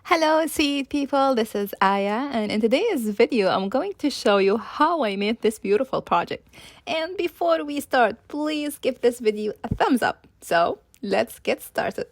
Hello, sweet people. This is Aya, and in today's video, I'm going to show you how I made this beautiful project. And before we start, please give this video a thumbs up. So, let's get started.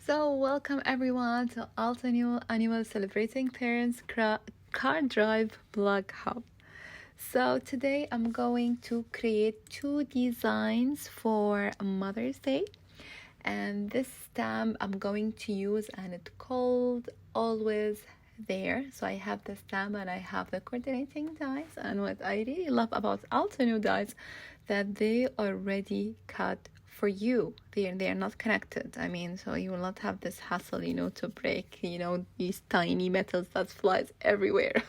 So, welcome everyone to Alto Animal Celebrating Parents Car Drive Blog Hub. So, today I'm going to create two designs for Mother's Day. And this stamp I'm going to use, and it's called Always There. So I have the stamp and I have the coordinating dies. And what I really love about Altenew dies, that they are already cut for you. They are not connected. I mean, so you will not have this hassle, to break, these tiny metals that flies everywhere.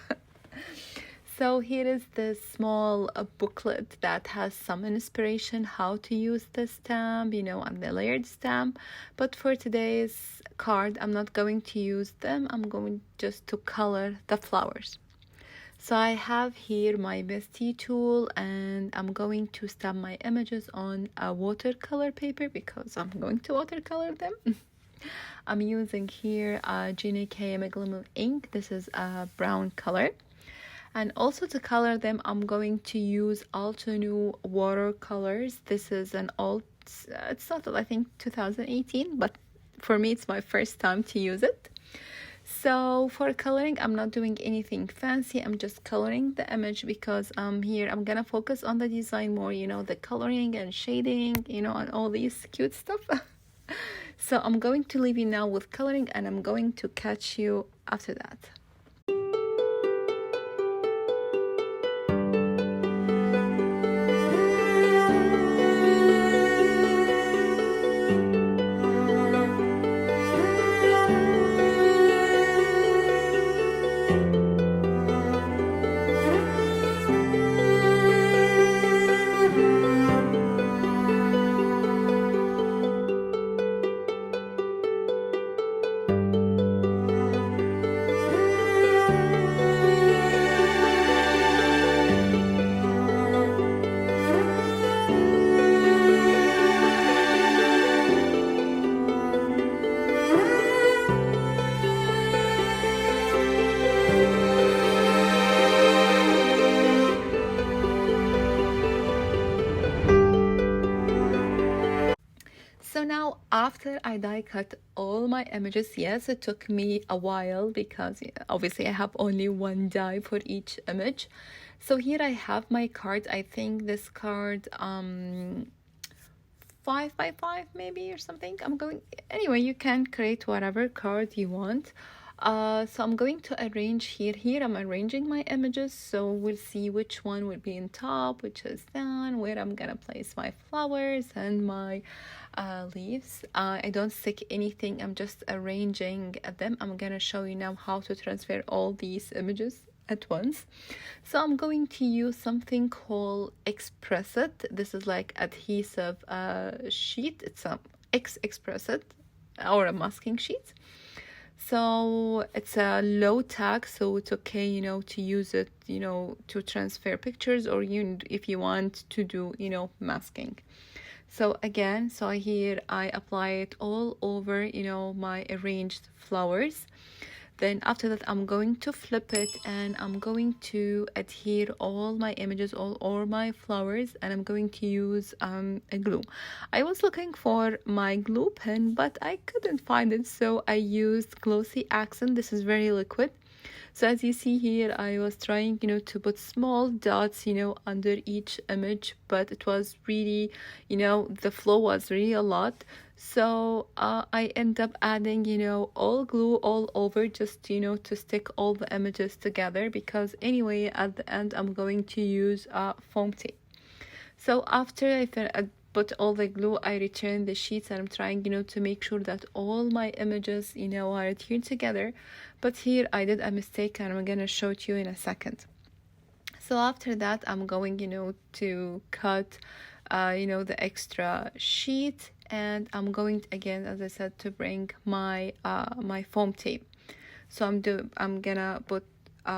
So here is this small booklet that has some inspiration how to use the stamp, and the layered stamp. But for today's card, I'm not going to use them. I'm going just to color the flowers. So I have here my bestie tool, and I'm going to stamp my images on a watercolor paper because I'm going to watercolor them. I'm using here GNK Megalomil ink. This is a brown color. And also to color them, I'm going to use Altenew watercolors. This is an old, it's not, I think, 2018, but for me, it's my first time to use it. So for coloring, I'm not doing anything fancy. I'm just coloring the image because here I'm gonna focus on the design more, the coloring and shading, and all these cute stuff. So I'm going to leave you now with coloring, and I'm going to catch you after that. So now after I die cut all my images, yes, it took me a while because obviously I have only one die for each image. So here I have my card. I think this card 5x5 maybe or something. Anyway, you can create whatever card you want. So I'm going to arrange here I'm arranging my images, so we'll see which one will be in top, which is down, where I'm gonna place my flowers and my leaves. I don't stick anything, I'm just arranging them. I'm gonna show you now how to transfer all these images at once. So I'm going to use something called Express It. This is like adhesive sheet. It's a Express It or a masking sheet. So it's a low tag, so it's okay, to use it, to transfer pictures, or if you want to do, masking. So again, so here I apply it all over, my arranged flowers. Then after that, I'm going to flip it, and I'm going to adhere all my images all over my flowers, and I'm going to use a glue. I was looking for my glue pen, but I couldn't find it, so I used Glossy Accent. This is very liquid. So as you see here, I was trying, to put small dots, under each image, but it was really, the flow was really a lot. So I end up adding, all glue all over, just, to stick all the images together, because anyway, at the end, I'm going to use foam tape. So after I put all the glue, I return the sheets, and I'm trying, to make sure that all my images, are adhered together. But here I did a mistake, and I'm gonna show it to you in a second. So after that, I'm going, to cut, the extra sheet, and I'm going again, as I said, to bring my foam tape. So I'm gonna put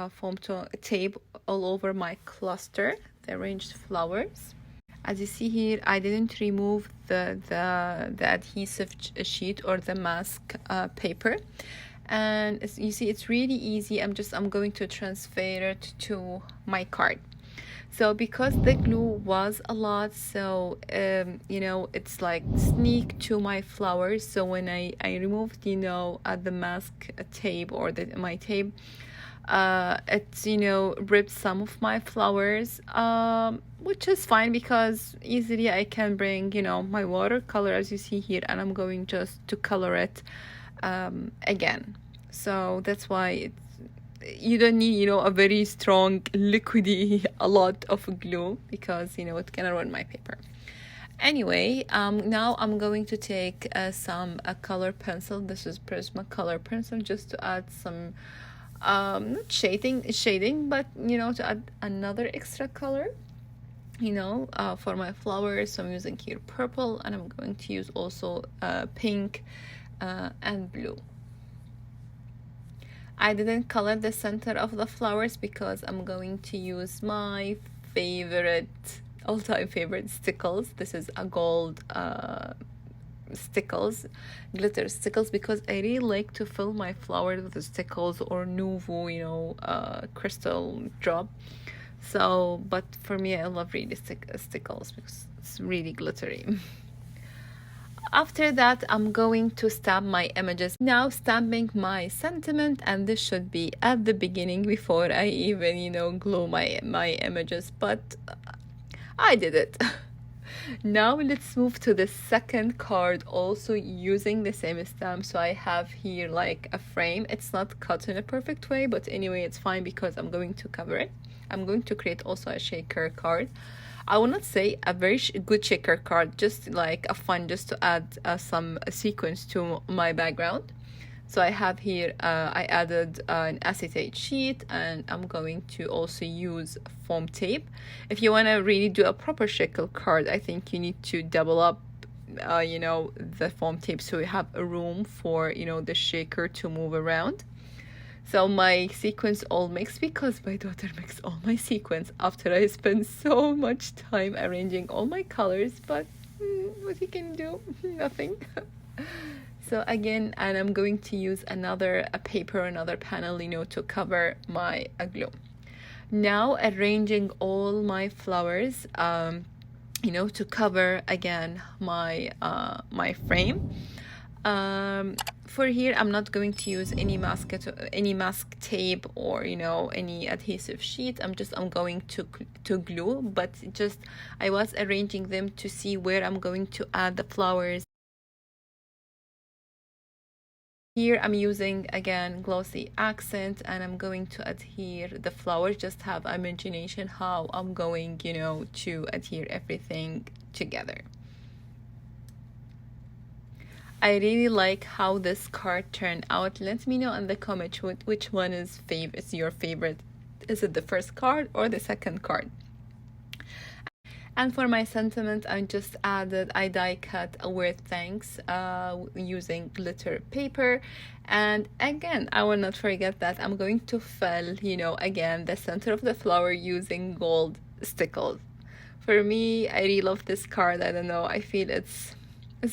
foam tape all over my cluster, the arranged flowers. As you see here, I didn't remove the adhesive sheet or the mask paper, and you see it's really easy. I'm going to transfer it to my card. So because the glue was a lot, so it's like sneak to my flowers. So when I removed the mask tape or my tape, it's ripped some of my flowers, which is fine because easily I can bring my watercolor, as you see here, and I'm going just to color it again. So that's why you don't need a very strong liquidy a lot of glue, because it can ruin my paper. Anyway, now I'm going to take some color pencil. This is Prismacolor pencil, just to add some not shading, but to add another extra color for my flowers. So I'm using here purple, and I'm going to use also pink and blue. I didn't color the center of the flowers because I'm going to use my all-time favorite stickles. This is a gold stickles, glitter stickles, because I really like to fill my flowers with the stickles or Nuvo, crystal drop. So, but for me, I love really stickles because it's really glittery. After that, I'm going to stamp my images. Now stamping my sentiment, and this should be at the beginning before I even, glue my images, but I did it. Now let's move to the second card, also using the same stamp. So I have here like a frame. It's not cut in a perfect way, but anyway, it's fine because I'm going to cover it. I'm going to create also a shaker card. I will not say a very good shaker card, just like a fun, just to add some sequence to my background. So I have here, I added an acetate sheet, and I'm going to also use foam tape. If you want to really do a proper shaker card, I think you need to double up, the foam tape, so you have a room for, the shaker to move around. So my sequence all mixed because my daughter mixed all my sequence after I spent so much time arranging all my colors, but what you can do? Nothing. So again, and I'm going to use another panel, to cover my glue. Now arranging all my flowers, to cover again my frame. For here, I'm not going to use any mask tape or any adhesive sheet. I'm going to glue, but just I was arranging them to see where I'm going to add the flowers. Here I'm using again glossy accent, and I'm going to adhere the flowers. Just have imagination how I'm going to adhere everything together. I really like how this card turned out. Let me know in the comments which one is your favorite. Is it the first card or the second card? And for my sentiment, I die cut a word thanks using glitter paper. And again, I will not forget that I'm going to fill, again, the center of the flower using gold stickles. For me, I really love this card. I don't know, I feel it's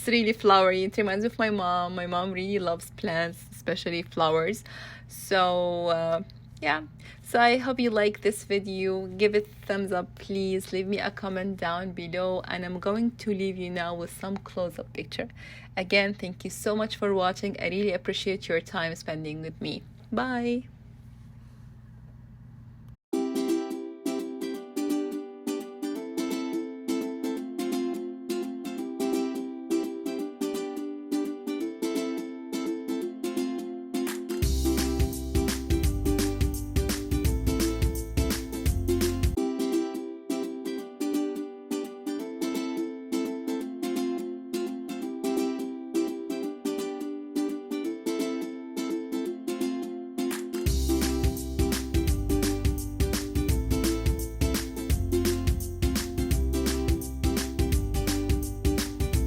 really flowery. It reminds me of my mom. My mom really loves plants, especially flowers. So yeah, so I hope you like this video. Give it a thumbs up, please. Leave me a comment down below, and I'm going to leave you now with some close-up picture. Again, thank you so much for watching. I really appreciate your time spending with me. Bye.